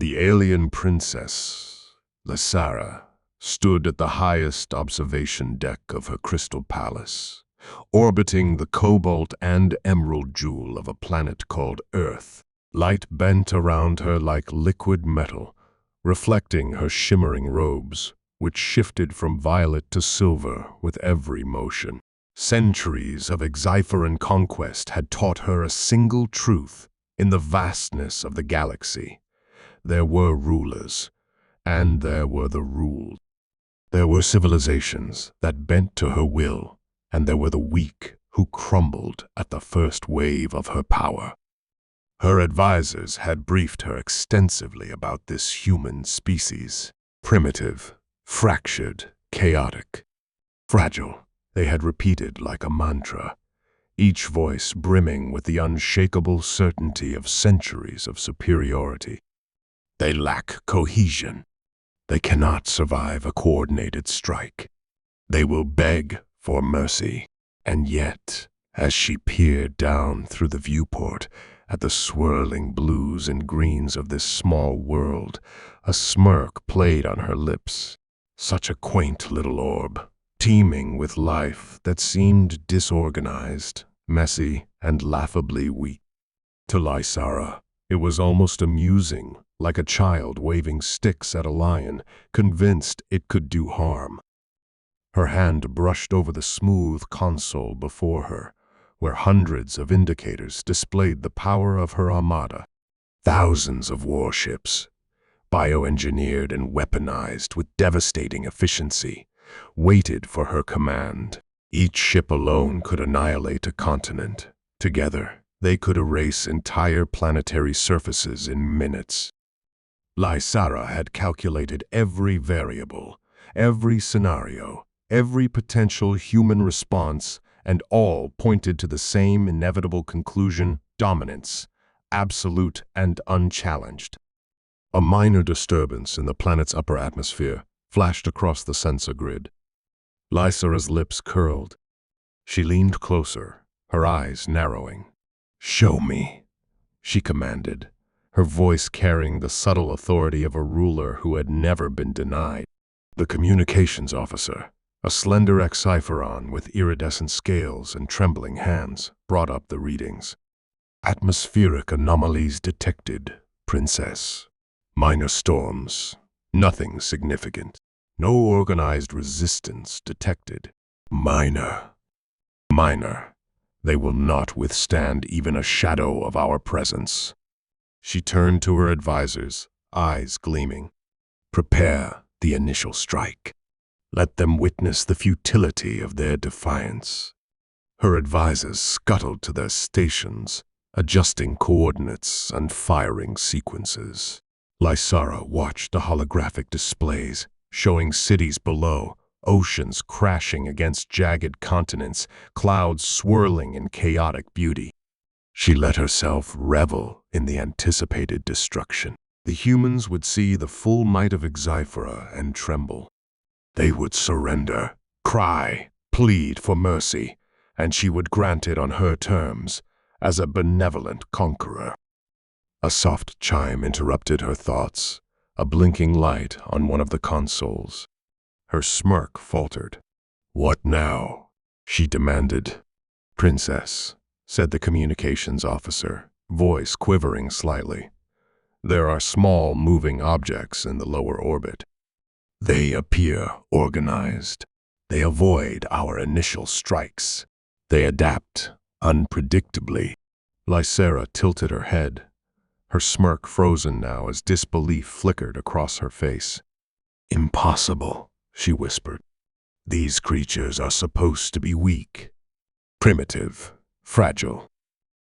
The alien princess, Lysara, stood at the highest observation deck of her crystal palace, orbiting the cobalt and emerald jewel of a planet called Earth. Light bent around her like liquid metal, reflecting her shimmering robes, which shifted from violet to silver with every motion. Centuries of Xipheran conquest had taught her a single truth in the vastness of the galaxy. There were rulers, and there were the ruled. There were civilizations that bent to her will, and there were the weak who crumbled at the first wave of her power. Her advisors had briefed her extensively about this human species. Primitive, fractured, chaotic, fragile, they had repeated like a mantra, each voice brimming with the unshakable certainty of centuries of superiority. They lack cohesion. They cannot survive a coordinated strike. They will beg for mercy. And yet, as she peered down through the viewport at the swirling blues and greens of this small world, a smirk played on her lips. Such a quaint little orb, teeming with life that seemed disorganized, messy, and laughably weak. To Lysara, it was almost amusing, like a child waving sticks at a lion, convinced it could do harm. Her hand brushed over the smooth console before her, where hundreds of indicators displayed the power of her armada. Thousands of warships, bioengineered and weaponized with devastating efficiency, waited for her command. Each ship alone could annihilate a continent. Together, they could erase entire planetary surfaces in minutes. Lysara had calculated every variable, every scenario, every potential human response, and all pointed to the same inevitable conclusion: dominance, absolute and unchallenged. A minor disturbance in the planet's upper atmosphere flashed across the sensor grid. Lysara's lips curled. She leaned closer, her eyes narrowing. "Show me," she commanded, her voice carrying the subtle authority of a ruler who had never been denied. The communications officer, a slender Xipheron with iridescent scales and trembling hands, brought up the readings. "Atmospheric anomalies detected, Princess. Minor storms, nothing significant. No organized resistance detected. Minor. They will not withstand even a shadow of our presence." She turned to her advisors, eyes gleaming. "Prepare the initial strike. Let them witness the futility of their defiance." Her advisors scuttled to their stations, adjusting coordinates and firing sequences. Lysara watched the holographic displays, showing cities below, oceans crashing against jagged continents, clouds swirling in chaotic beauty. She let herself revel in the anticipated destruction. The humans would see the full might of Xyphera and tremble. They would surrender, cry, plead for mercy, and she would grant it on her terms, as a benevolent conqueror. A soft chime interrupted her thoughts, a blinking light on one of the consoles. Her smirk faltered. "What now?" she demanded. "Princess," said the communications officer, voice quivering slightly. "There are small moving objects in the lower orbit. They appear organized. They avoid our initial strikes. They adapt unpredictably." Lysara tilted her head, her smirk frozen now as disbelief flickered across her face. "Impossible," she whispered. "These creatures are supposed to be weak, primitive, fragile.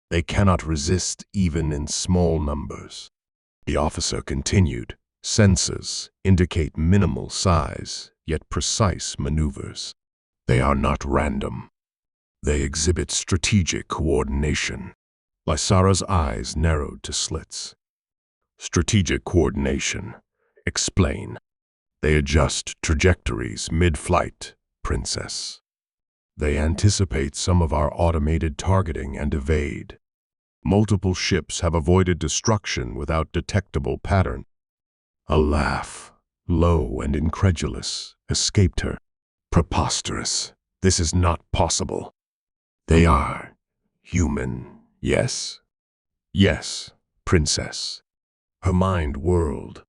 They cannot resist even in small numbers." The officer continued, "Sensors indicate minimal size, yet precise maneuvers. They are not random. They exhibit strategic coordination." Lysara's eyes narrowed to slits. "Strategic coordination. Explain." "They adjust trajectories mid-flight, Princess. They anticipate some of our automated targeting and evade. Multiple ships have avoided destruction without detectable pattern. A laugh, low and incredulous, escaped her. Preposterous. This is not possible. They are human, yes? Yes, princess. Her mind whirled.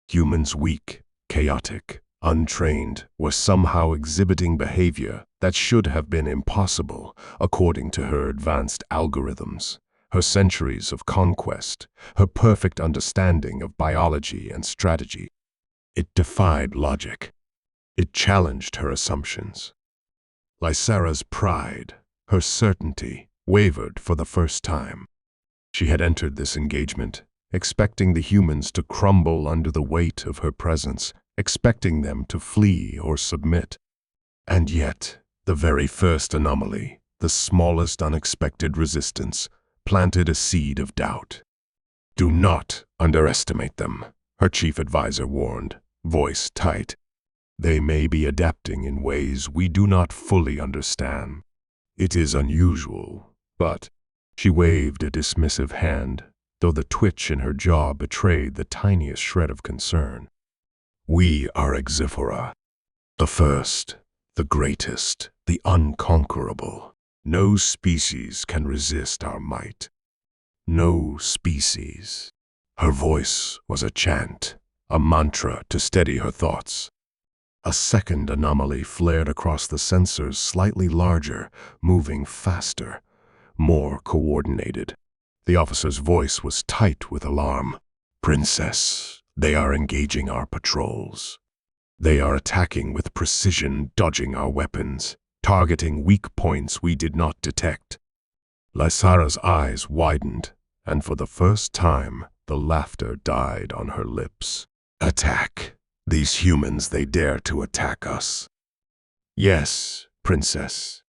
Humans weak, chaotic, untrained, were somehow exhibiting behavior that should have been impossible according to her advanced algorithms, her centuries of conquest, her perfect understanding of biology and strategy. It defied logic. It challenged her assumptions. Lysara's pride, her certainty, wavered for the first time. She had entered this engagement, expecting the humans to crumble under the weight of her presence, expecting them to flee or submit. And yet, the very first anomaly, the smallest unexpected resistance, planted a seed of doubt. "Do not underestimate them," her chief advisor warned, voice tight. "They may be adapting in ways we do not fully understand. It is unusual, but—" She waved a dismissive hand, though the twitch in her jaw betrayed the tiniest shred of concern. "We are Exifora, the first, the greatest, the unconquerable. No species can resist our might. No species." Her voice was a chant, a mantra to steady her thoughts. A second anomaly flared across the sensors, slightly larger, moving faster, more coordinated. The officer's voice was tight with alarm. "Princess, they are engaging our patrols. They are attacking with precision, dodging our weapons, targeting weak points we did not detect." Lysara's eyes widened, and for the first time, the laughter died on her lips. "Attack. These humans, they dare to attack us." "Yes, princess.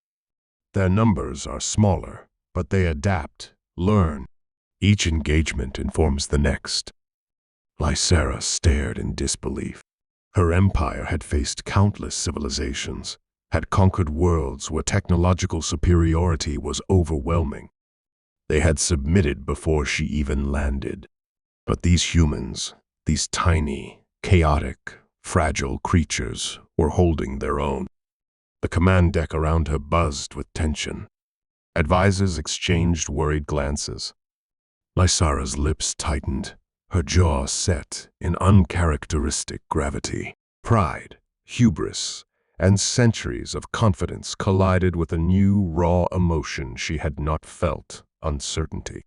Their numbers are smaller, but they adapt, learn. Each engagement informs the next." Lysara stared in disbelief. Her empire had faced countless civilizations, had conquered worlds where technological superiority was overwhelming. They had submitted before she even landed. But these humans, these tiny, chaotic, fragile creatures, were holding their own. The command deck around her buzzed with tension. Advisors exchanged worried glances. Lysara's lips tightened, her jaw set in uncharacteristic gravity. Pride, hubris, and centuries of confidence collided with a new, raw emotion she had not felt: uncertainty.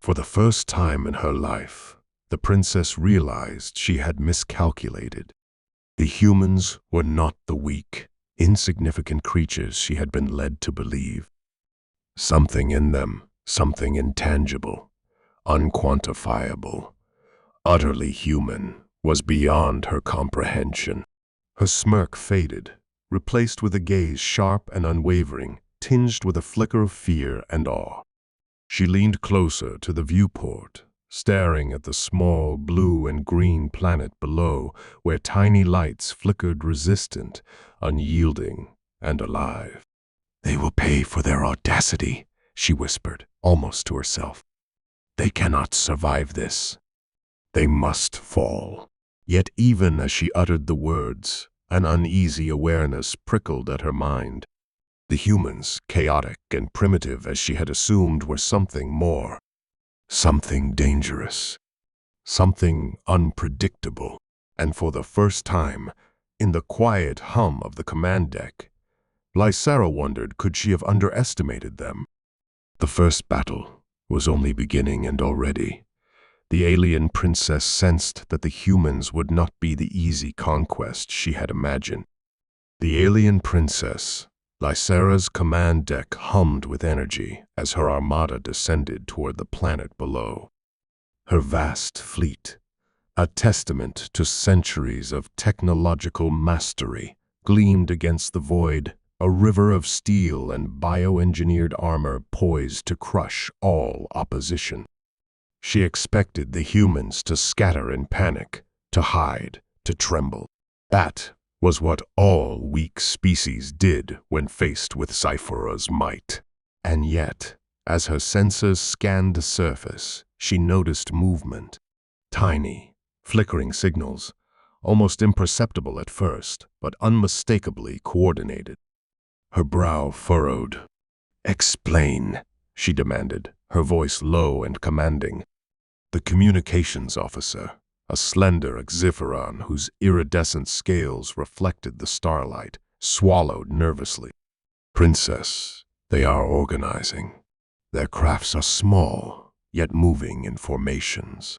For the first time in her life, the princess realized she had miscalculated. The humans were not the weak, insignificant creatures she had been led to believe. Something in them, something intangible, unquantifiable, utterly human, was beyond her comprehension. Her smirk faded, replaced with a gaze sharp and unwavering, tinged with a flicker of fear and awe. She leaned closer to the viewport, staring at the small blue and green planet below, where tiny lights flickered resistant, unyielding, and alive. "They will pay for their audacity," she whispered, almost to herself. "They cannot survive this. They must fall." Yet even as she uttered the words, an uneasy awareness prickled at her mind. The humans, chaotic and primitive as she had assumed, were something more. Something dangerous. Something unpredictable. And for the first time, in the quiet hum of the command deck, Lysara wondered, could she have underestimated them? The first battle was only beginning, and already the alien princess sensed that the humans would not be the easy conquest she had imagined. The alien princess, Lysara's command deck hummed with energy as her armada descended toward the planet below. Her vast fleet, a testament to centuries of technological mastery, gleamed against the void, a river of steel and bioengineered armor poised to crush all opposition. She expected the humans to scatter in panic, to hide, to tremble. That was what all weak species did when faced with Cyphora's might. And yet, as her sensors scanned the surface, she noticed movement. Tiny, Flickering signals, almost imperceptible at first, but unmistakably coordinated. Her brow furrowed. "Explain," she demanded, her voice low and commanding. The communications officer, a slender Exiphoron whose iridescent scales reflected the starlight, swallowed nervously. "Princess, they are organizing. Their crafts are small, yet moving in formations.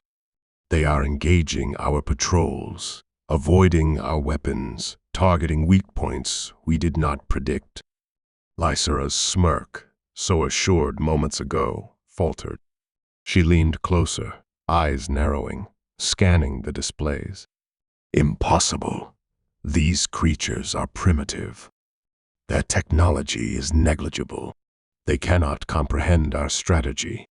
They are engaging our patrols, avoiding our weapons, targeting weak points we did not predict." Lysera's smirk, so assured moments ago, faltered. She leaned closer, eyes narrowing, scanning the displays. "Impossible. These creatures are primitive. Their technology is negligible. They cannot comprehend our strategy.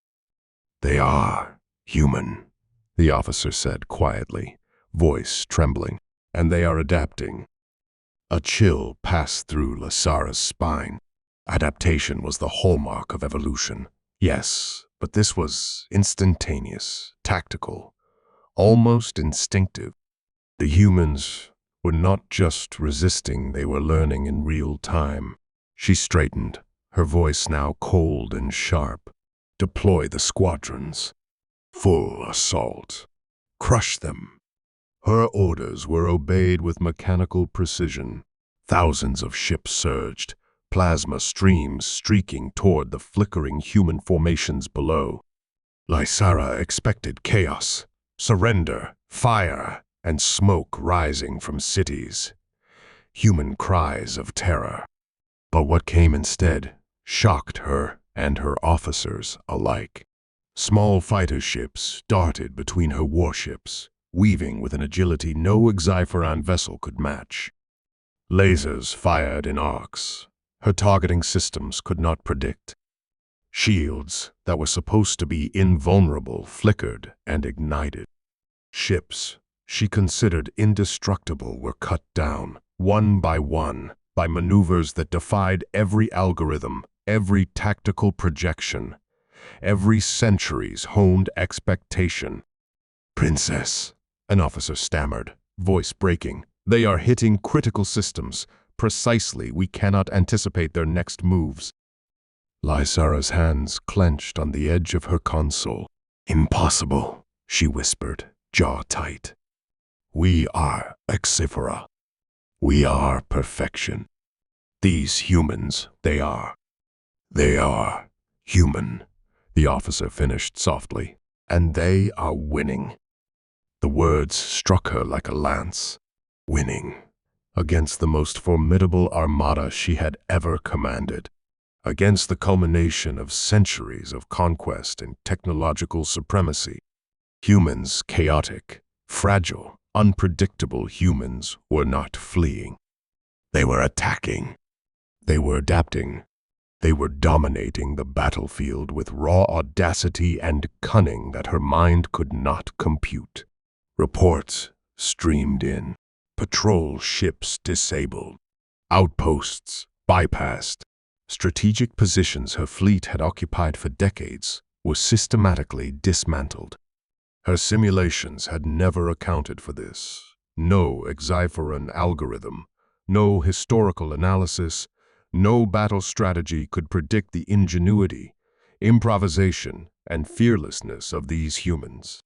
They are human," the officer said quietly, voice trembling, "and they are adapting." A chill passed through Lysara's spine. Adaptation was the hallmark of evolution. Yes, but this was instantaneous, tactical, almost instinctive. The humans were not just resisting, they were learning in real time. She straightened, her voice now cold and sharp. "Deploy the squadrons. Full assault. Crush them." Her orders were obeyed with mechanical precision. Thousands of ships surged, plasma streams streaking toward the flickering human formations below. Lysara expected chaos, surrender, fire, and smoke rising from cities. Human cries of terror. But what came instead shocked her and her officers alike. Small fighter ships darted between her warships, weaving with an agility no Exiphoran vessel could match. Lasers fired in arcs, her targeting systems could not predict. Shields that were supposed to be invulnerable flickered and ignited. Ships she considered indestructible were cut down, one, by maneuvers that defied every algorithm, every tactical projection, every century's honed expectation. "Princess," an officer stammered, voice breaking, "they are hitting critical systems. Precisely, we cannot anticipate their next moves." Lysara's hands clenched on the edge of her console. "Impossible," she whispered, jaw tight. "We are Exiphora. We are perfection. These humans, they are human," the officer finished softly, "and they are winning." The words struck her like a lance. Winning against the most formidable armada she had ever commanded, against the culmination of centuries of conquest and technological supremacy. Humans, chaotic, fragile, unpredictable humans, were not fleeing. They were attacking. They were adapting. They were dominating the battlefield with raw audacity and cunning that her mind could not compute. Reports streamed in. Patrol ships disabled. Outposts bypassed. Strategic positions her fleet had occupied for decades were systematically dismantled. Her simulations had never accounted for this. No Exiphoran algorithm, no historical analysis, no battle strategy could predict the ingenuity, improvisation, and fearlessness of these humans.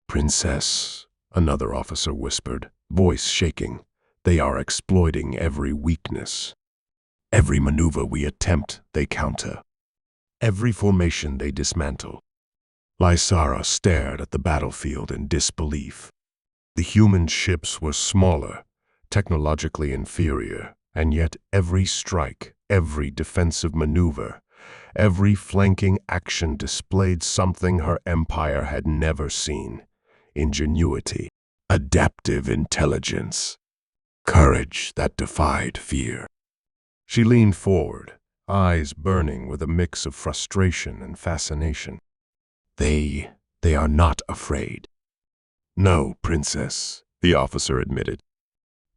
"Princess," another officer whispered, voice shaking, "they are exploiting every weakness. Every maneuver we attempt, they counter. Every formation they dismantle." Lysara stared at the battlefield in disbelief. The human ships were smaller, technologically inferior, and yet every strike, every defensive maneuver, every flanking action displayed something her empire had never seen: ingenuity, adaptive intelligence, courage that defied fear. She leaned forward, eyes burning with a mix of frustration and fascination. They are not afraid." "No, Princess," the officer admitted.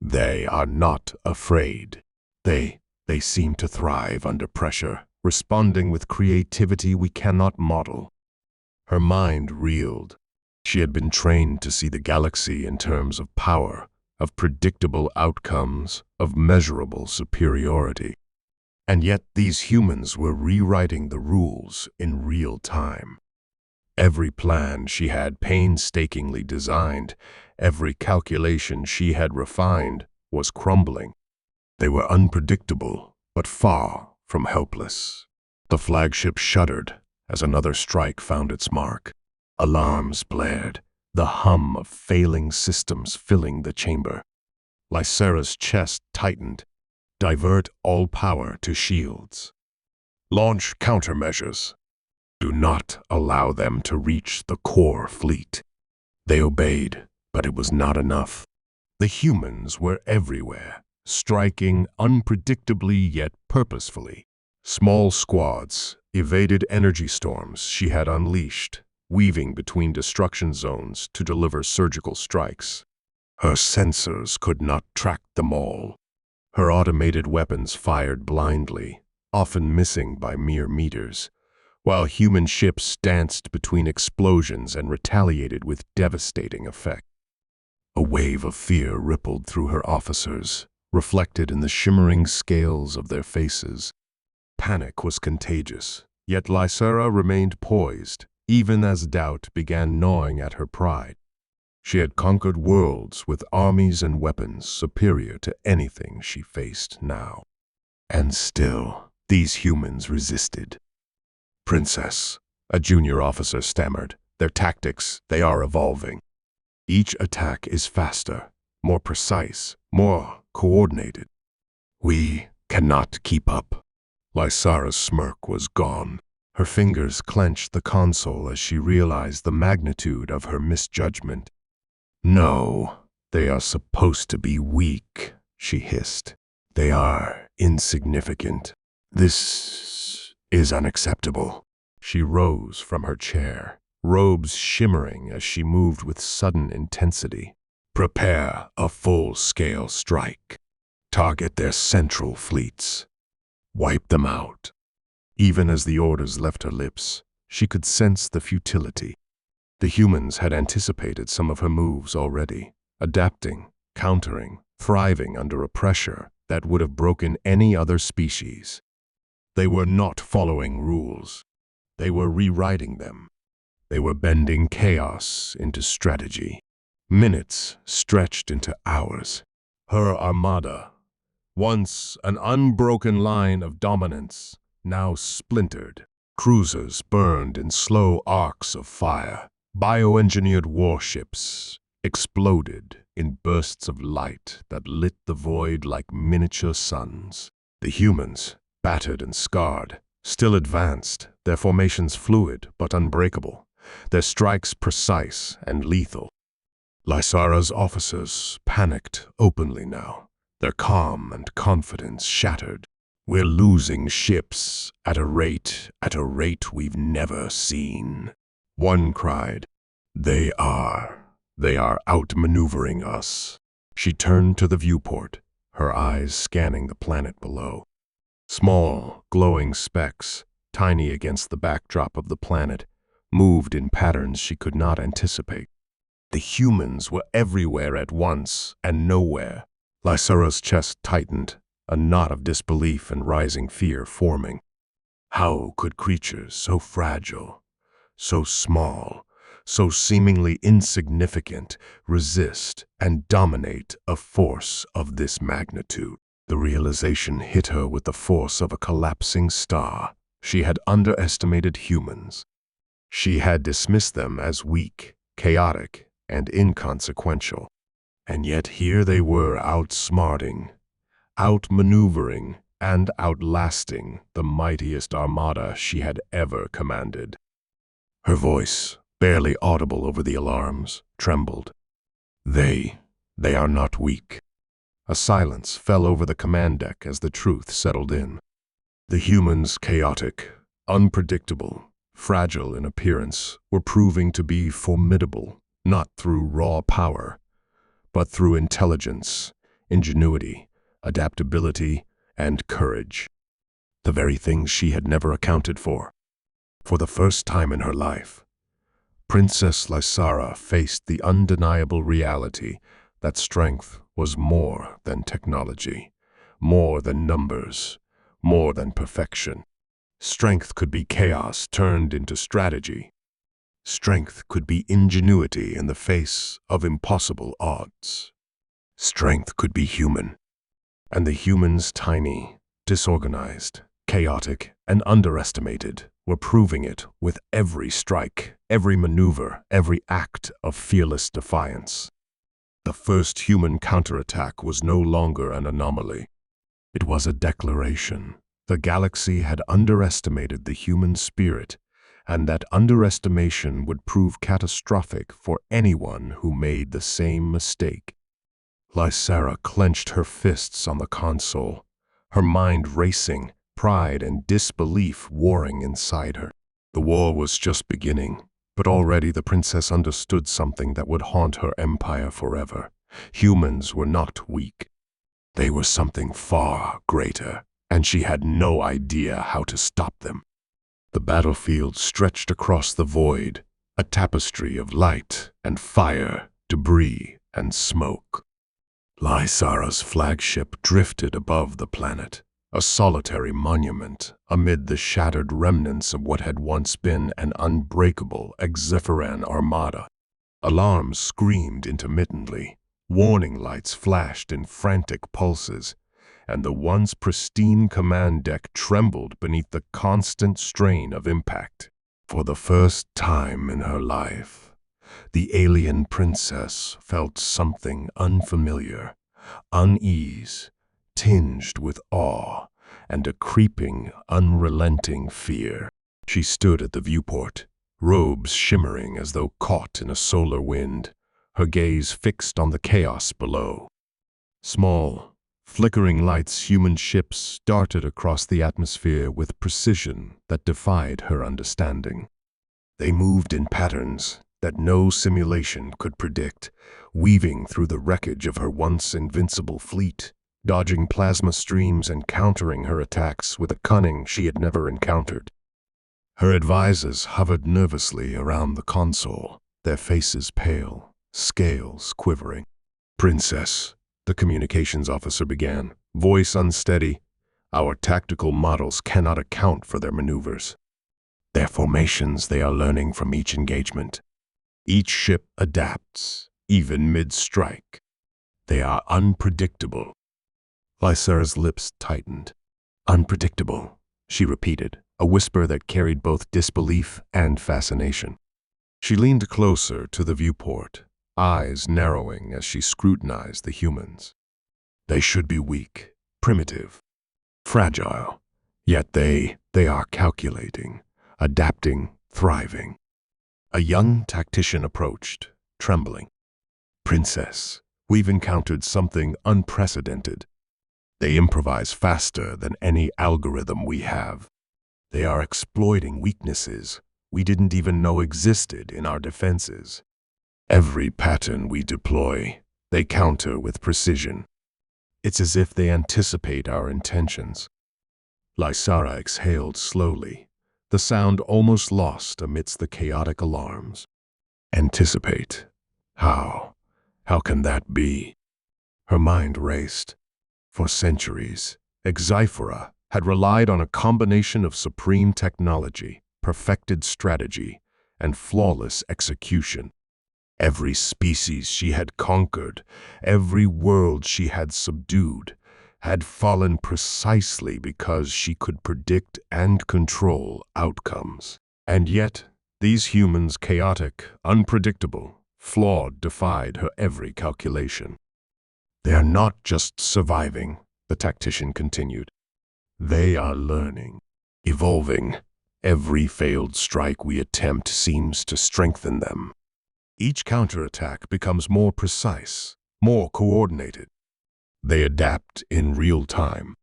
"They are not afraid. They seem to thrive under pressure, responding with creativity we cannot model." Her mind reeled. She had been trained to see the galaxy in terms of power, of predictable outcomes, of measurable superiority. And yet these humans were rewriting the rules in real time. Every plan she had painstakingly designed, every calculation she had refined, was crumbling. They were unpredictable, but far from helpless. The flagship shuddered as another strike found its mark. Alarms blared, the hum of failing systems filling the chamber. Lysera's chest tightened. Divert all power to shields. Launch countermeasures. Do not allow them to reach the core fleet. They obeyed, but it was not enough. The humans were everywhere, striking unpredictably yet purposefully. Small squads evaded energy storms she had unleashed, weaving between destruction zones to deliver surgical strikes. Her sensors could not track them all. Her automated weapons fired blindly, often missing by mere meters, while human ships danced between explosions and retaliated with devastating effect. A wave of fear rippled through her officers, reflected in the shimmering scales of their faces. Panic was contagious, yet Lysera remained poised, even as doubt began gnawing at her pride. She had conquered worlds with armies and weapons superior to anything she faced now. And still, these humans resisted. "Princess," a junior officer stammered, "their tactics, they are evolving. Each attack is faster, more precise, more coordinated. We cannot keep up." Lysera's smirk was gone. Her fingers clenched the console as she realized the magnitude of her misjudgment. "No, they are supposed to be weak," she hissed. "They are insignificant. This is unacceptable." She rose from her chair, robes shimmering as she moved with sudden intensity. "Prepare a full-scale strike. Target their central fleets. Wipe them out." Even as the orders left her lips, she could sense the futility. The humans had anticipated some of her moves already, adapting, countering, thriving under a pressure that would have broken any other species. They were not following rules. They were rewriting them. They were bending chaos into strategy. Minutes stretched into hours. Her armada, once an unbroken line of dominance, now splintered. Cruisers burned in slow arcs of fire. Bioengineered warships exploded in bursts of light that lit the void like miniature suns. The humans, battered and scarred, still advanced, their formations fluid but unbreakable, their strikes precise and lethal. Lysera's officers panicked openly now, their calm and confidence shattered. "We're losing ships at a rate we've never seen," one cried. They are outmaneuvering us." She turned to the viewport, her eyes scanning the planet below. Small, glowing specks, tiny against the backdrop of the planet, moved in patterns she could not anticipate. The humans were everywhere at once and nowhere. Lysera's chest tightened, a knot of disbelief and rising fear forming. How could creatures so fragile, so small, so seemingly insignificant, resist and dominate a force of this magnitude? The realization hit her with the force of a collapsing star. She had underestimated humans. She had dismissed them as weak, chaotic, and inconsequential. And yet here they were outsmarting, outmaneuvering, and outlasting the mightiest armada she had ever commanded. Her voice, barely audible over the alarms, trembled. They are not weak." A silence fell over the command deck as the truth settled in. The humans, chaotic, unpredictable, fragile in appearance, were proving to be formidable, not through raw power, but through intelligence, ingenuity, adaptability, and courage. The very things she had never accounted for. For the first time in her life, Princess Lysara faced the undeniable reality that strength was more than technology, more than numbers, more than perfection. Strength could be chaos turned into strategy. Strength could be ingenuity in the face of impossible odds. Strength could be human, and the humans tiny, disorganized, chaotic, and underestimated were proving it with every strike, every maneuver, every act of fearless defiance. The first human counterattack was no longer an anomaly. It was a declaration. The galaxy had underestimated the human spirit, and that underestimation would prove catastrophic for anyone who made the same mistake. Lysara clenched her fists on the console, her mind racing, pride and disbelief warring inside her. The war was just beginning, but already the princess understood something that would haunt her empire forever. Humans were not weak. They were something far greater, and she had no idea how to stop them. The battlefield stretched across the void, a tapestry of light and fire, debris and smoke. Lysara's flagship drifted above the planet, a solitary monument amid the shattered remnants of what had once been an unbreakable Exepharan armada. Alarms screamed intermittently, warning lights flashed in frantic pulses, and the once pristine command deck trembled beneath the constant strain of impact. For the first time in her life, the alien princess felt something unfamiliar, unease, tinged with awe, and a creeping, unrelenting fear. She stood at the viewport, robes shimmering as though caught in a solar wind, her gaze fixed on the chaos below. Small, flickering lights, human ships darted across the atmosphere with precision that defied her understanding. They moved in patterns that no simulation could predict, weaving through the wreckage of her once invincible fleet, dodging plasma streams and countering her attacks with a cunning she had never encountered. Her advisors hovered nervously around the console, their faces pale, scales quivering. "Princess," the communications officer began, voice unsteady, "our tactical models cannot account for their maneuvers. Their formations they are learning from each engagement. Each ship adapts, even mid-strike. They are unpredictable." Lysara's lips tightened. "Unpredictable," she repeated, a whisper that carried both disbelief and fascination. She leaned closer to the viewport, eyes narrowing as she scrutinized the humans. They should be weak, primitive, fragile, yet they are calculating, adapting, thriving. A young tactician approached, trembling. "Princess, we've encountered something unprecedented. They improvise faster than any algorithm we have. They are exploiting weaknesses we didn't even know existed in our defenses. Every pattern we deploy, they counter with precision. It's as if they anticipate our intentions." Lysara exhaled slowly, the sound almost lost amidst the chaotic alarms. "Anticipate? How? How can that be?" Her mind raced. For centuries, Exifora had relied on a combination of supreme technology, perfected strategy, and flawless execution. Every species she had conquered, every world she had subdued, had fallen precisely because she could predict and control outcomes. And yet, these humans, chaotic, unpredictable, flawed, defied her every calculation. "They are not just surviving," the tactician continued. "They are learning, evolving. Every failed strike we attempt seems to strengthen them. Each counterattack becomes more precise, more coordinated. They adapt in real time."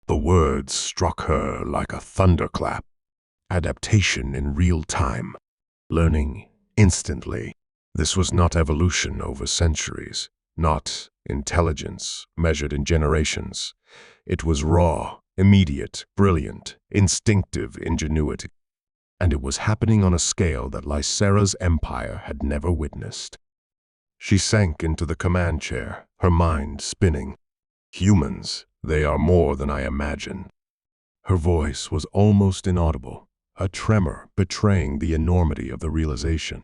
The words struck her like a thunderclap. Adaptation in real time. Learning instantly. This was not evolution over centuries, not intelligence measured in generations. It was raw, immediate, brilliant, instinctive ingenuity. and it was happening on a scale that Lysera's empire had never witnessed. She sank into the command chair, her mind spinning. Humans, they are more than I imagine. Her voice was almost inaudible, a tremor betraying the enormity of the realization.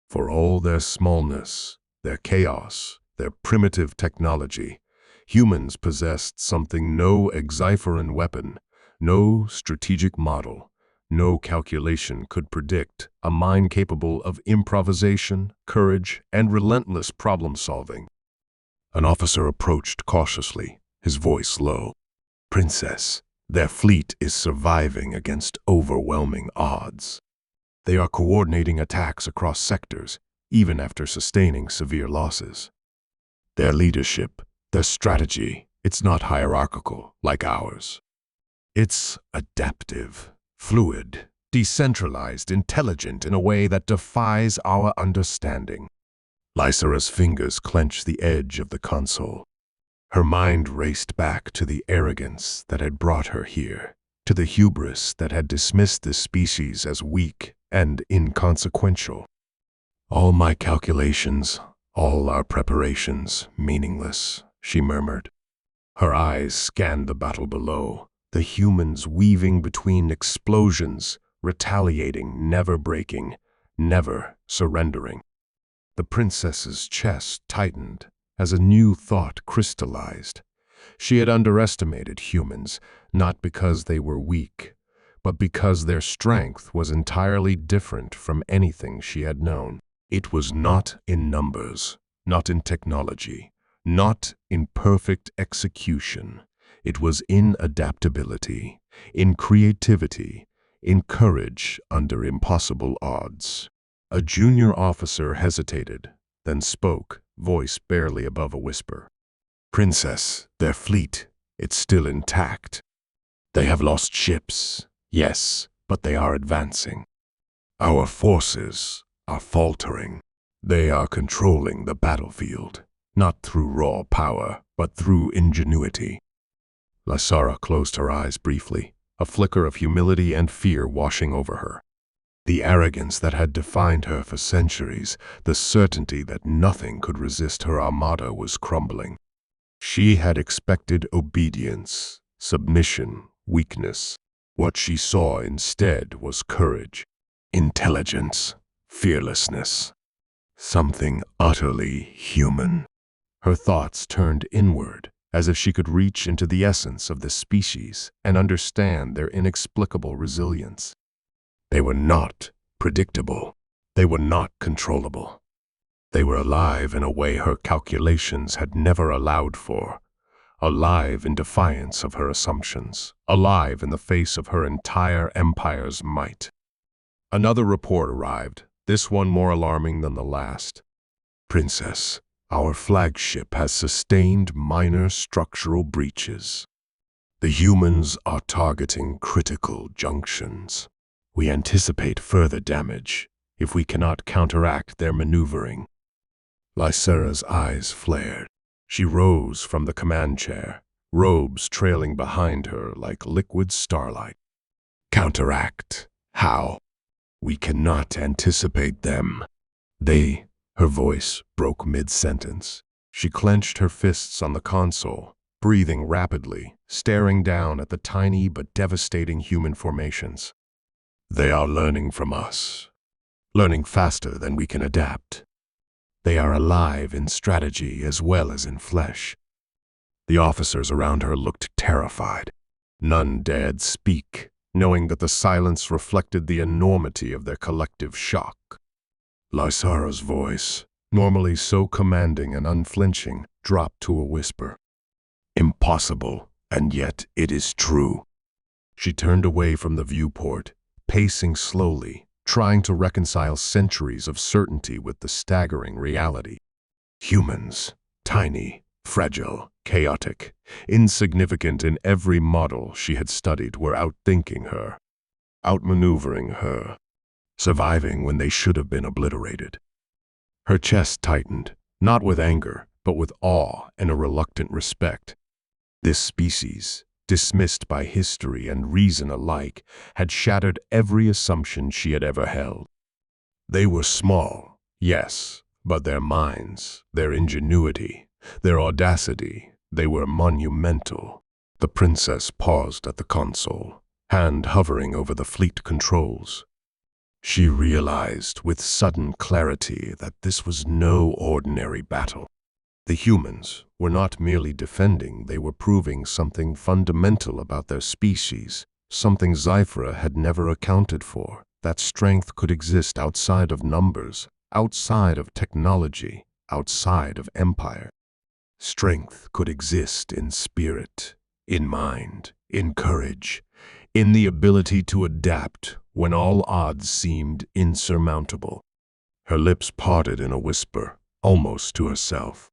For all their smallness, their chaos, their primitive technology, humans possessed something no Xipheran weapon, no strategic model, no calculation could predict, a mind capable of improvisation, courage, and relentless problem-solving. An officer approached cautiously, his voice low. "Princess, their fleet is surviving against overwhelming odds. They are coordinating attacks across sectors, even after sustaining severe losses. Their leadership, their strategy, it's not hierarchical like ours. It's adaptive, fluid, decentralized, intelligent in a way that defies our understanding." Lysera's fingers clenched the edge of the console. Her mind raced back to the arrogance that had brought her here, to the hubris that had dismissed this species as weak and inconsequential. "All my calculations, all our preparations, meaningless," she murmured. Her eyes scanned the battle below, the humans weaving between explosions, retaliating, never breaking, never surrendering. The princess's chest tightened as a new thought crystallized. She had underestimated humans, not because they were weak, but because their strength was entirely different from anything she had known. It was not in numbers, not in technology, not in perfect execution. It was in adaptability, in creativity, in courage under impossible odds. A junior officer hesitated, then spoke, voice barely above a whisper. "Princess, their fleet, it's still intact. They have lost ships, yes, but they are advancing. Our forces are faltering. They are controlling the battlefield, not through raw power, but through ingenuity." Lysera closed her eyes briefly, a flicker of humility and fear washing over her. The arrogance that had defined her for centuries, the certainty that nothing could resist her armada was crumbling. She had expected obedience, submission, weakness. What she saw instead was courage, intelligence, fearlessness. Something utterly human. Her thoughts turned inward, as if she could reach into the essence of this species and understand their inexplicable resilience. They were not predictable. They were not controllable. They were alive in a way her calculations had never allowed for, alive in defiance of her assumptions, alive in the face of her entire empire's might. Another report arrived, this one more alarming than the last. "Princess, our flagship has sustained minor structural breaches. The humans are targeting critical junctions. We anticipate further damage if we cannot counteract their maneuvering." Lysera's eyes flared. She rose from the command chair, robes trailing behind her like liquid starlight. "Counteract? How? We cannot anticipate them. Her voice broke mid-sentence. She clenched her fists on the console, breathing rapidly, staring down at the tiny but devastating human formations. "They are learning from us, learning faster than we can adapt. They are alive in strategy as well as in flesh." The officers around her looked terrified. None dared speak, knowing that the silence reflected the enormity of their collective shock. Lysera's voice, normally so commanding and unflinching, dropped to a whisper. "Impossible, and yet it is true." She turned away from the viewport, pacing slowly, trying to reconcile centuries of certainty with the staggering reality. Humans, tiny, fragile, chaotic, insignificant in every model she had studied, were outthinking her, outmaneuvering her, surviving when they should have been obliterated. Her chest tightened, not with anger, but with awe and a reluctant respect. This species, dismissed by history and reason alike, had shattered every assumption she had ever held. They were small, yes, but their minds, their ingenuity, their audacity, they were monumental. The princess paused at the console, hand hovering over the fleet controls. She realized with sudden clarity that this was no ordinary battle. The humans were not merely defending, they were proving something fundamental about their species, something Zyphra had never accounted for, that strength could exist outside of numbers, outside of technology, outside of empire. Strength could exist in spirit, in mind, in courage, in the ability to adapt when all odds seemed insurmountable. Her lips parted in a whisper, almost to herself.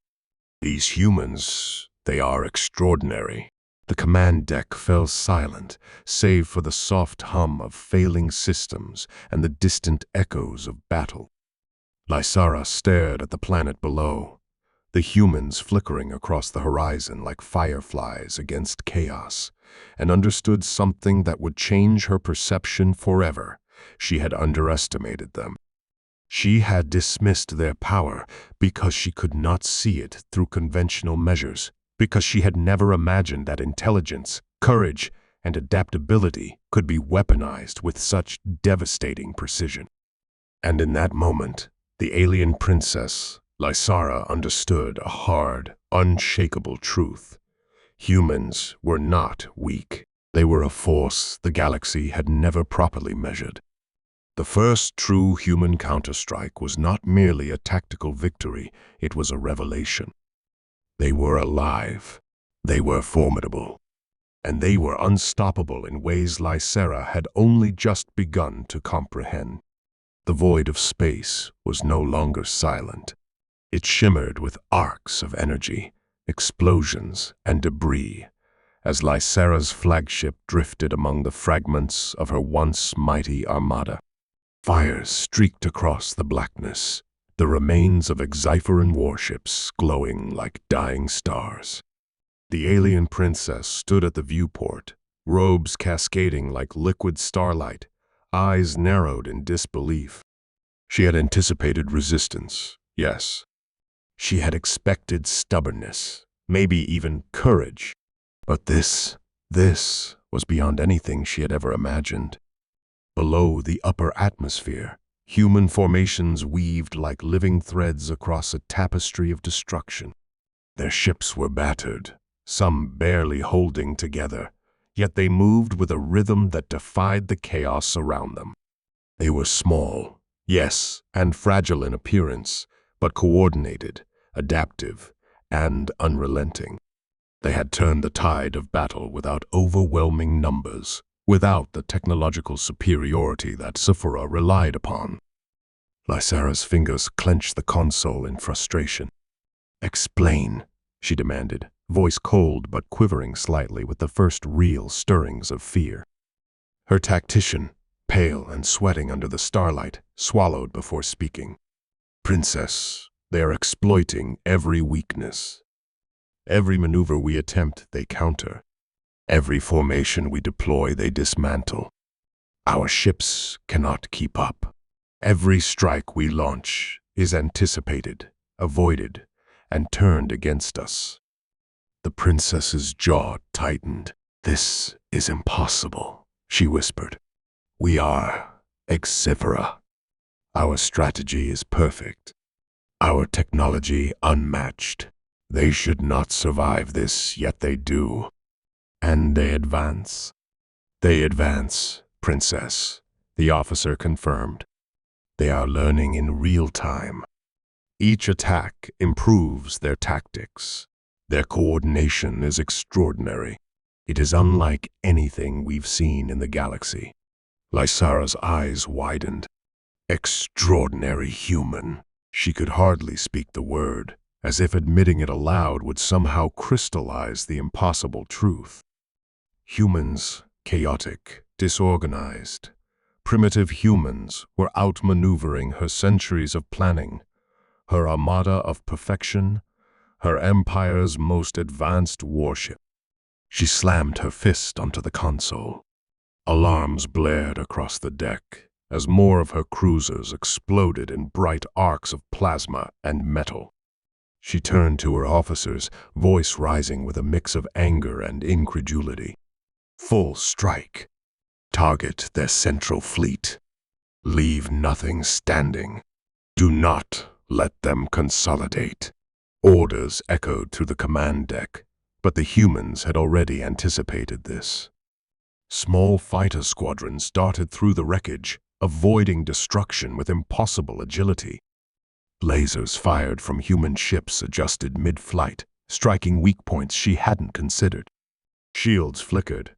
These humans, they are extraordinary. The command deck fell silent, save for the soft hum of failing systems and the distant echoes of battle. Lysara stared at the planet below, the humans flickering across the horizon like fireflies against chaos, and understood something that would change her perception forever. She had underestimated them. She had dismissed their power because she could not see it through conventional measures, because she had never imagined that intelligence, courage, and adaptability could be weaponized with such devastating precision. And in that moment, the alien princess, Lysara, understood a hard, unshakable truth. Humans were not weak. They were a force the galaxy had never properly measured. The first true human counterstrike was not merely a tactical victory, it was a revelation. They were alive, they were formidable, and they were unstoppable in ways Lysara had only just begun to comprehend. The void of space was no longer silent. It shimmered with arcs of energy, explosions, and debris, as Lysara's flagship drifted among the fragments of her once mighty armada. Fires streaked across the blackness, the remains of Xypheran warships glowing like dying stars. The alien princess stood at the viewport, robes cascading like liquid starlight, eyes narrowed in disbelief. She had anticipated resistance, yes. She had expected stubbornness, maybe even courage. But this was beyond anything she had ever imagined. Below the upper atmosphere, human formations weaved like living threads across a tapestry of destruction. Their ships were battered, some barely holding together, yet they moved with a rhythm that defied the chaos around them. They were small, yes, and fragile in appearance, but coordinated, adaptive, and unrelenting. They had turned the tide of battle without overwhelming numbers, without the technological superiority that Zyphra relied upon. Lysara's fingers clenched the console in frustration. "Explain," she demanded, voice cold but quivering slightly with the first real stirrings of fear. Her tactician, pale and sweating under the starlight, swallowed before speaking. "Princess, they are exploiting every weakness. Every maneuver we attempt, they counter. Every formation we deploy, they dismantle. Our ships cannot keep up. Every strike we launch is anticipated, avoided, and turned against us." The princess's jaw tightened. "This is impossible," she whispered. "We are Zyphra. Our strategy is perfect. Our technology unmatched. They should not survive this, yet they do. And they advance." "They advance, Princess," the officer confirmed. "They are learning in real time. Each attack improves their tactics. Their coordination is extraordinary. It is unlike anything we've seen in the galaxy." Lysara's eyes widened. Extraordinary human. She could hardly speak the word, as if admitting it aloud would somehow crystallize the impossible truth. Humans, chaotic, disorganized. Primitive humans were outmaneuvering her centuries of planning, her armada of perfection, her empire's most advanced warship. She slammed her fist onto the console. Alarms blared across the deck as more of her cruisers exploded in bright arcs of plasma and metal. She turned to her officers, voice rising with a mix of anger and incredulity. Full strike. Target their central fleet. Leave nothing standing. Do not let them consolidate. Orders echoed through the command deck, but the humans had already anticipated this. Small fighter squadrons darted through the wreckage, avoiding destruction with impossible agility. Lasers fired from human ships adjusted mid-flight, striking weak points she hadn't considered. Shields flickered,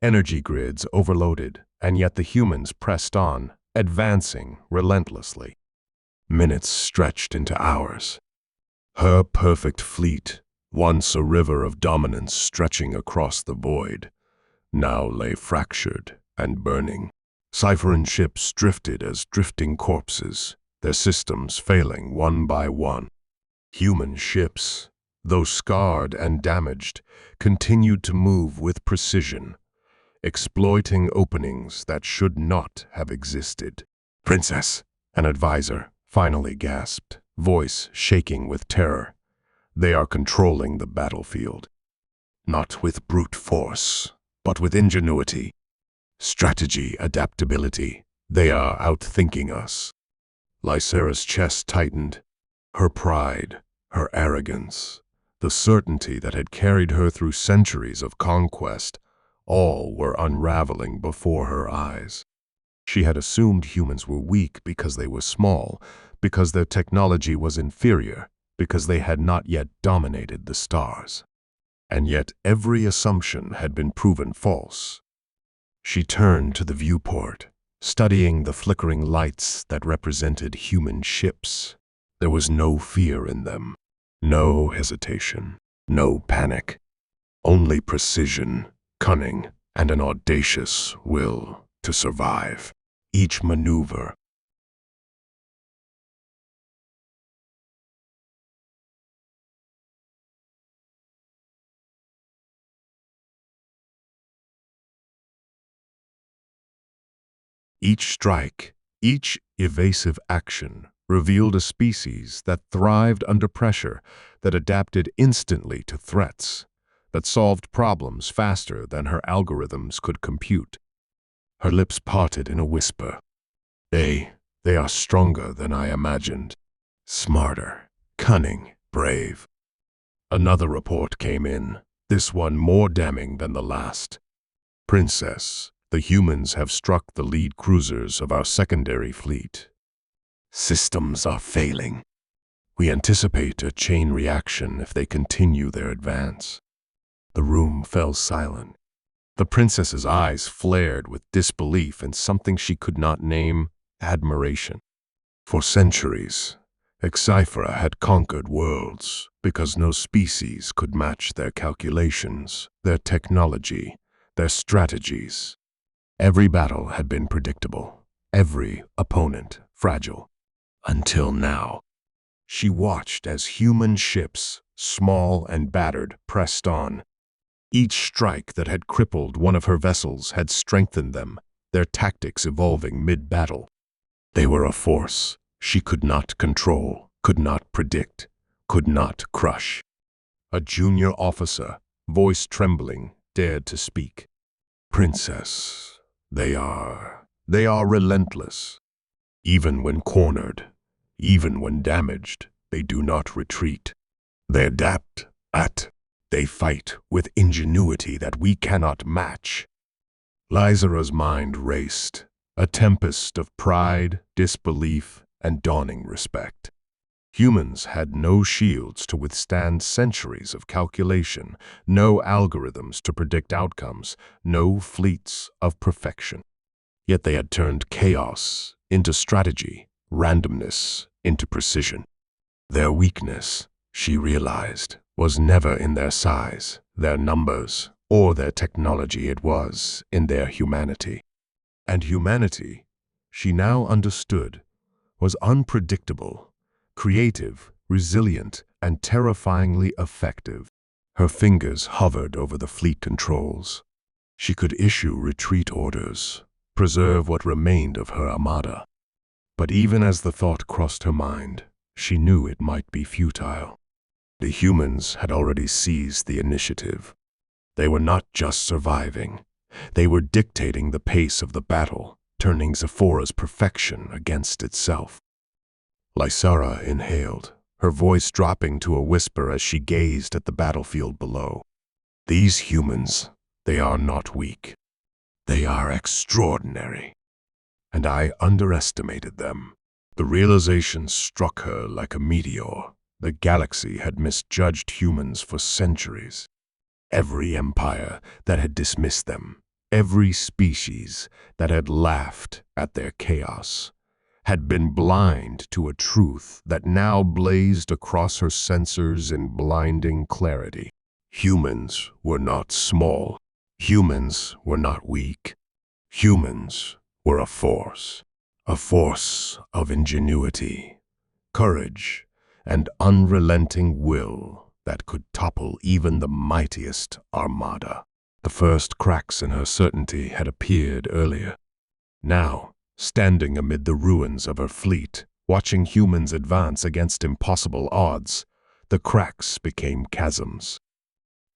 energy grids overloaded, and yet the humans pressed on, advancing relentlessly. Minutes stretched into hours. Her perfect fleet, once a river of dominance stretching across the void, now lay fractured and burning. Cypheran ships drifted as drifting corpses, their systems failing one by one. Human ships, though scarred and damaged, continued to move with precision, exploiting openings that should not have existed. "Princess," an advisor finally gasped, voice shaking with terror. "They are controlling the battlefield. Not with brute force, but with ingenuity, strategy, adaptability. They are outthinking us." Lysera's chest tightened. Her pride, her arrogance, the certainty that had carried her through centuries of conquest, all were unraveling before her eyes. She had assumed humans were weak because they were small, because their technology was inferior, because they had not yet dominated the stars. And yet every assumption had been proven false. She turned to the viewport, studying the flickering lights that represented human ships. There was no fear in them, no hesitation, no panic, only precision, cunning, and an audacious will to survive. Each maneuver, each strike, each evasive action revealed a species that thrived under pressure, that adapted instantly to threats, that solved problems faster than her algorithms could compute. Her lips parted in a whisper. They are stronger than I imagined. Smarter, cunning, brave. Another report came in, this one more damning than the last. "Princess, the humans have struck the lead cruisers of our secondary fleet. Systems are failing. We anticipate a chain reaction if they continue their advance." The room fell silent. The princess's eyes flared with disbelief and something she could not name, admiration. For centuries, HFY had conquered worlds because no species could match their calculations, their technology, their strategies. Every battle had been predictable, every opponent fragile. Until now. She watched as human ships, small and battered, pressed on. Each strike that had crippled one of her vessels had strengthened them, their tactics evolving mid-battle. They were a force she could not control, could not predict, could not crush. A junior officer, voice trembling, dared to speak. "Princess, they are relentless. Even when cornered, even when damaged, they do not retreat. They adapt, they fight with ingenuity that we cannot match." Lysera's mind raced, a tempest of pride, disbelief, and dawning respect. Humans had no shields to withstand centuries of calculation, no algorithms to predict outcomes, no fleets of perfection. Yet they had turned chaos into strategy, randomness into precision. Their weakness, she realized, was never in their size, their numbers, or their technology. It was in their humanity. And humanity, she now understood, was unpredictable, creative, resilient, and terrifyingly effective. Her fingers hovered over the fleet controls. She could issue retreat orders, preserve what remained of her armada. But even as the thought crossed her mind, she knew it might be futile. The humans had already seized the initiative. They were not just surviving. They were dictating the pace of the battle, turning Zephora's perfection against itself. Lysara inhaled, her voice dropping to a whisper as she gazed at the battlefield below. These humans, they are not weak. They are extraordinary. And I underestimated them. The realization struck her like a meteor. The galaxy had misjudged humans for centuries. Every empire that had dismissed them, every species that had laughed at their chaos, had been blind to a truth that now blazed across her sensors in blinding clarity. Humans were not small. Humans were not weak. Humans were a force of ingenuity, courage, and unrelenting will that could topple even the mightiest armada. The first cracks in her certainty had appeared earlier. Now, standing amid the ruins of her fleet, watching humans advance against impossible odds, the cracks became chasms.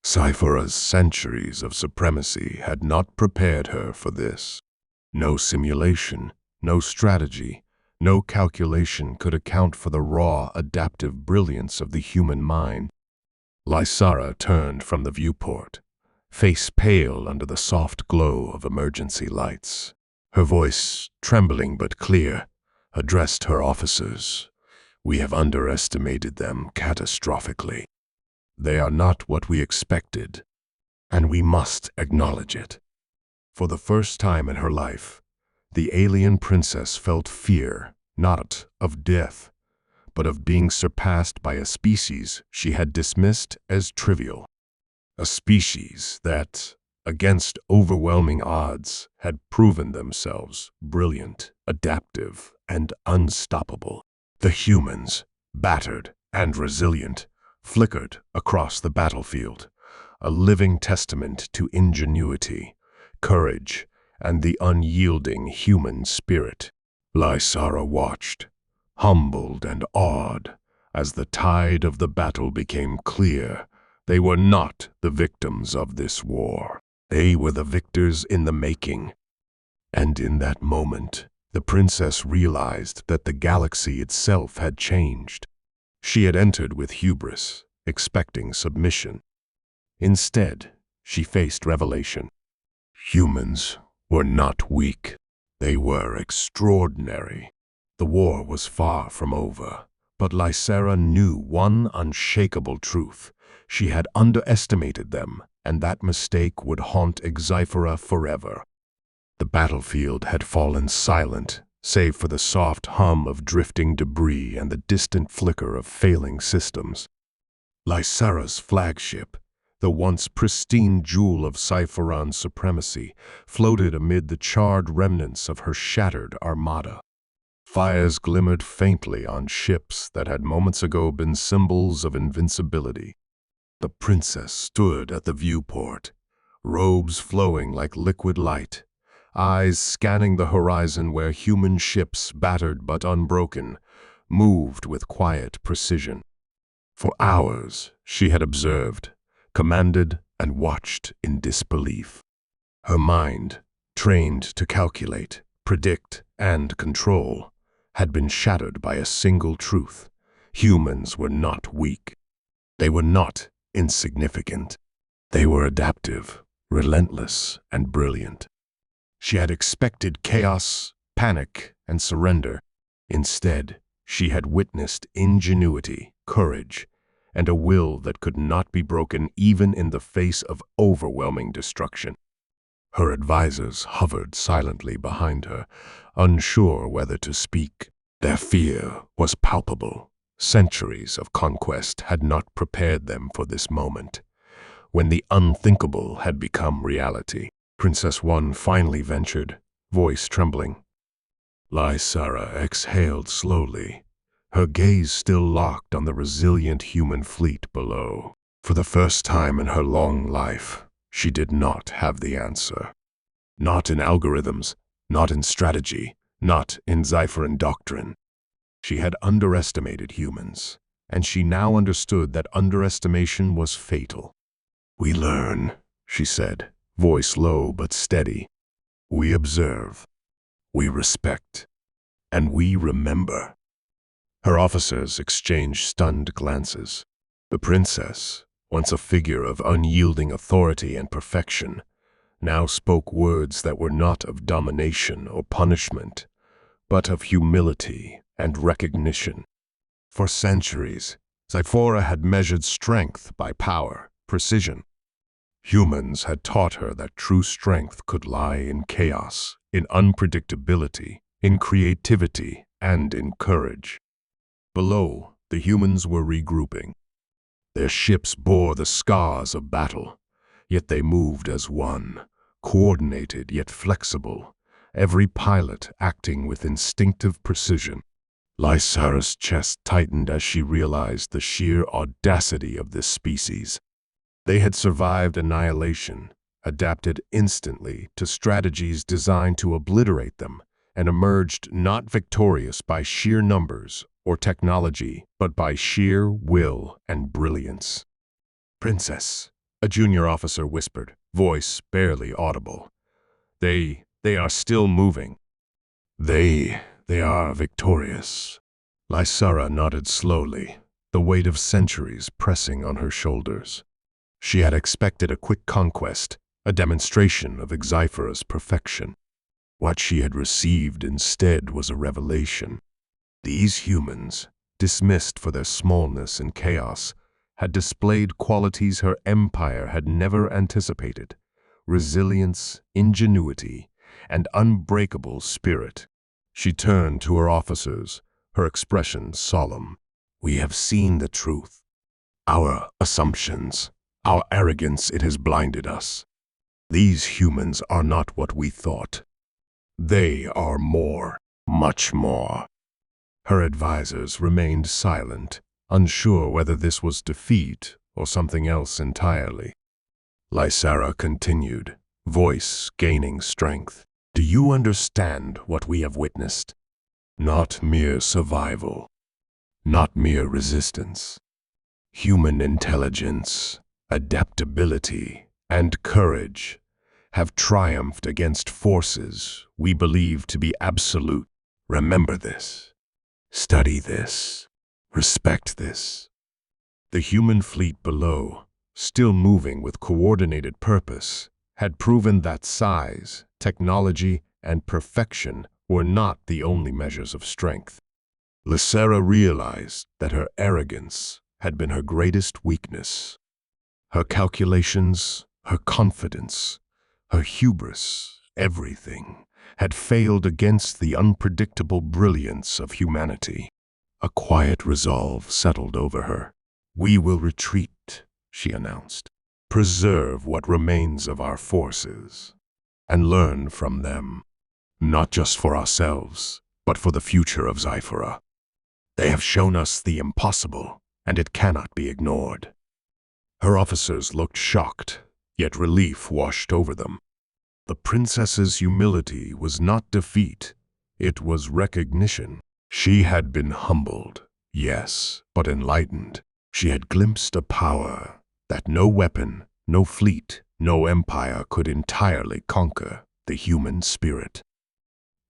Cyphora's centuries of supremacy had not prepared her for this. No simulation, no strategy, no calculation could account for the raw, adaptive brilliance of the human mind. Lysara turned from the viewport, face pale under the soft glow of emergency lights. Her voice, trembling but clear, addressed her officers. We have underestimated them catastrophically. They are not what we expected, and we must acknowledge it. For the first time in her life, the alien princess felt fear, not of death, but of being surpassed by a species she had dismissed as trivial. A species that, against overwhelming odds, had proven themselves brilliant, adaptive, and unstoppable. The humans, battered and resilient, flickered across the battlefield, a living testament to ingenuity, courage, and the unyielding human spirit. Lysara watched, humbled and awed, as the tide of the battle became clear. They were not the victims of this war. They were the victors in the making. And in that moment, the princess realized that the galaxy itself had changed. She had entered with hubris, expecting submission. Instead, she faced revelation. Humans were not weak. They were extraordinary. The war was far from over, but Lysara knew one unshakable truth. She had underestimated them, and that mistake would haunt Xyphora forever. The battlefield had fallen silent, save for the soft hum of drifting debris and the distant flicker of failing systems. Lysara's flagship, the once pristine jewel of Cyphoran's supremacy, floated amid the charred remnants of her shattered armada. Fires glimmered faintly on ships that had moments ago been symbols of invincibility. The princess stood at the viewport, robes flowing like liquid light, eyes scanning the horizon where human ships, battered but unbroken, moved with quiet precision. For hours she had observed, commanded, and watched in disbelief. Her mind, trained to calculate, predict, and control, had been shattered by a single truth. Humans were not weak. They were not insignificant. They were adaptive, relentless, and brilliant. She had expected chaos, panic, and surrender. Instead, she had witnessed ingenuity, courage, and a will that could not be broken even in the face of overwhelming destruction. Her advisors hovered silently behind her, unsure whether to speak. Their fear was palpable. Centuries of conquest had not prepared them for this moment, when the unthinkable had become reality. Princess One finally ventured, voice trembling. Lysara exhaled slowly, her gaze still locked on the resilient human fleet below. For the first time in her long life, she did not have the answer. Not in algorithms, not in strategy, not in Zypheran doctrine. She had underestimated humans, and she now understood that underestimation was fatal. "We learn," she said, voice low but steady. "We observe, we respect, and we remember." Her officers exchanged stunned glances. The princess, once a figure of unyielding authority and perfection, now spoke words that were not of domination or punishment, but of humility and recognition. For centuries, Zyphora had measured strength by power, precision. Humans had taught her that true strength could lie in chaos, in unpredictability, in creativity, and in courage. Below, the humans were regrouping. Their ships bore the scars of battle, yet they moved as one, coordinated yet flexible, every pilot acting with instinctive precision. Lysara's chest tightened as she realized the sheer audacity of this species. They had survived annihilation, adapted instantly to strategies designed to obliterate them, and emerged not victorious by sheer numbers or technology, but by sheer will and brilliance. "Princess," a junior officer whispered, voice barely audible. They are still moving." They are victorious." Lysara nodded slowly, the weight of centuries pressing on her shoulders. She had expected a quick conquest, a demonstration of Zyphora's perfection. What she had received instead was a revelation. These humans, dismissed for their smallness and chaos, had displayed qualities her empire had never anticipated: resilience, ingenuity, and unbreakable spirit. She turned to her officers, her expression solemn. "We have seen the truth. Our assumptions, our arrogance, it has blinded us. These humans are not what we thought. They are more, much more." Her advisors remained silent, unsure whether this was defeat or something else entirely. Lysara continued, voice gaining strength. "Do you understand what we have witnessed? Not mere survival, not mere resistance. Human intelligence, adaptability, and courage have triumphed against forces we believe to be absolute. Remember this. Study this. Respect this." The human fleet below, still moving with coordinated purpose, had proven that size, technology, and perfection were not the only measures of strength. Lysara realized that her arrogance had been her greatest weakness. Her calculations, her confidence, her hubris, everything had failed against the unpredictable brilliance of humanity. A quiet resolve settled over her. "We will retreat," she announced. "Preserve what remains of our forces, and learn from them, not just for ourselves, but for the future of Zyphora. They have shown us the impossible, and it cannot be ignored." Her officers looked shocked, yet relief washed over them. The princess's humility was not defeat, it was recognition. She had been humbled, yes, but enlightened. She had glimpsed a power that no weapon, no fleet, no empire could entirely conquer: the human spirit.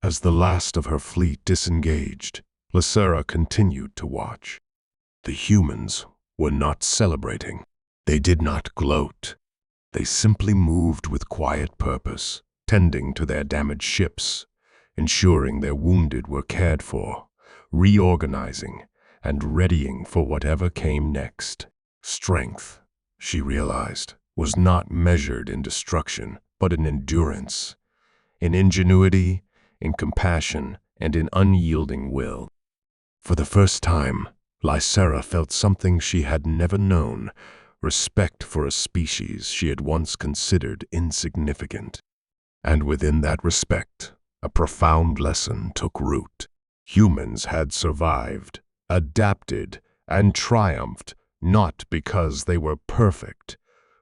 As the last of her fleet disengaged, Lysara continued to watch. The humans were not celebrating. They did not gloat. They simply moved with quiet purpose, tending to their damaged ships, ensuring their wounded were cared for, reorganizing, and readying for whatever came next. Strength, she realized, was not measured in destruction, but in endurance, in ingenuity, in compassion, and in unyielding will. For the first time, Lysara felt something she had never known: respect for a species she had once considered insignificant. And within that respect, a profound lesson took root. Humans had survived, adapted, and triumphed not because they were perfect,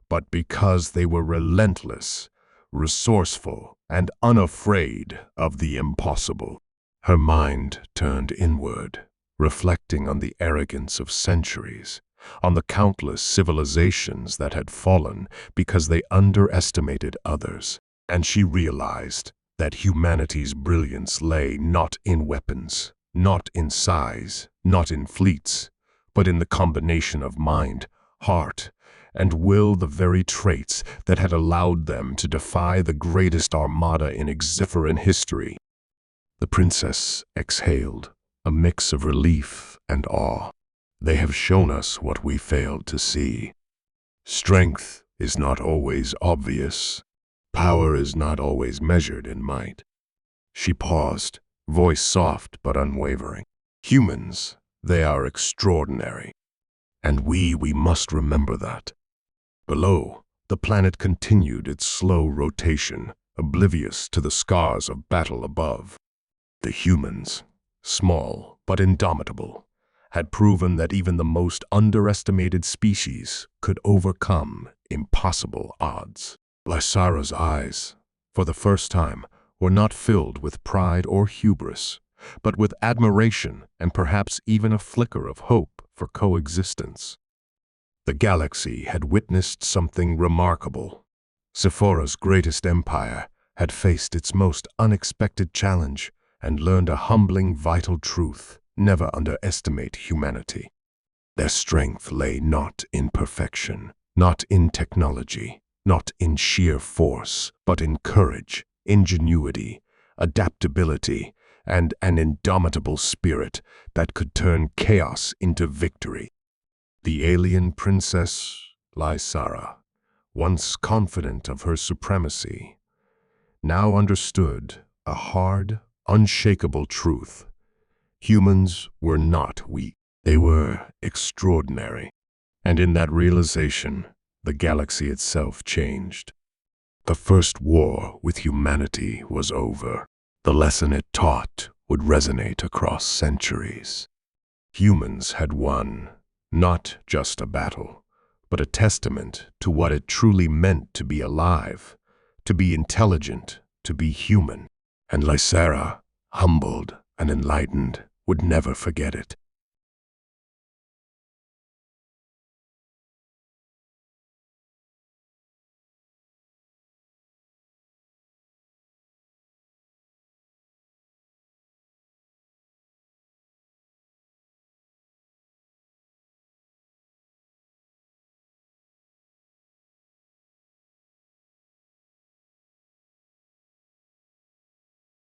but because they were relentless, resourceful, and unafraid of the impossible. Her mind turned inward, reflecting on the arrogance of centuries, on the countless civilizations that had fallen because they underestimated others, and she realized that humanity's brilliance lay not in weapons, not in size, not in fleets, but in the combination of mind, heart, and will, the very traits that had allowed them to defy the greatest armada in Exiferan history. The princess exhaled, a mix of relief and awe. They have shown us what we failed to see. Strength is not always obvious. Power is not always measured in might. She paused, voice soft but unwavering. Humans, they are extraordinary. And we must remember that. Below, the planet continued its slow rotation, oblivious to the scars of battle above. The humans, small but indomitable, had proven that even the most underestimated species could overcome impossible odds. Lysara's eyes, for the first time, were not filled with pride or hubris, but with admiration and perhaps even a flicker of hope for coexistence. The galaxy had witnessed something remarkable. Sephora's greatest empire had faced its most unexpected challenge and learned a humbling, vital truth: never underestimate humanity. Their strength lay not in perfection, not in technology, not in sheer force, but in courage, ingenuity, adaptability, and an indomitable spirit that could turn chaos into victory. The alien princess, Lysara, once confident of her supremacy, now understood a hard, unshakable truth. Humans were not weak. They were extraordinary. And in that realization, the galaxy itself changed. The first war with humanity was over. The lesson it taught would resonate across centuries. Humans had won, not just a battle, but a testament to what it truly meant to be alive, to be intelligent, to be human. And Lysara, humbled and enlightened, would never forget it.